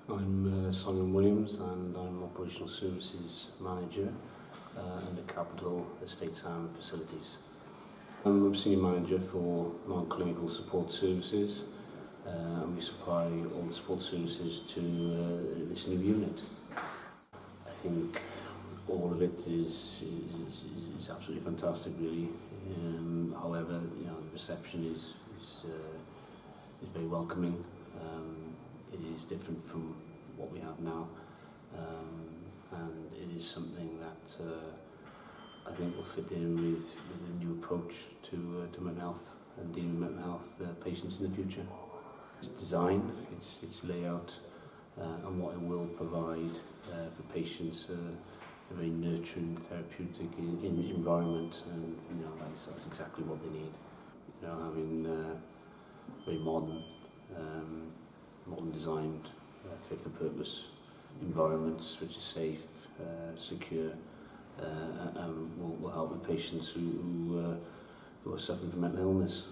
I'm Simon Williams and I'm Operational Services Manager under Capital Estates and Facilities. I'm Senior Manager for Non-Clinical Support Services and we supply all the support services to this new unit. I think all of it is absolutely fantastic really. However, you know, the reception is very welcoming. It is different from what we have now, and it is something that I think will fit in with a new approach to mental health and dealing with mental health patients in the future. Its design, its layout, and what it will provide for patients, a very nurturing, therapeutic environment, and you know, that's exactly what they need. You know, having very modern designed, fit for purpose environments which are safe, secure, and will help with patients who are suffering from mental illness.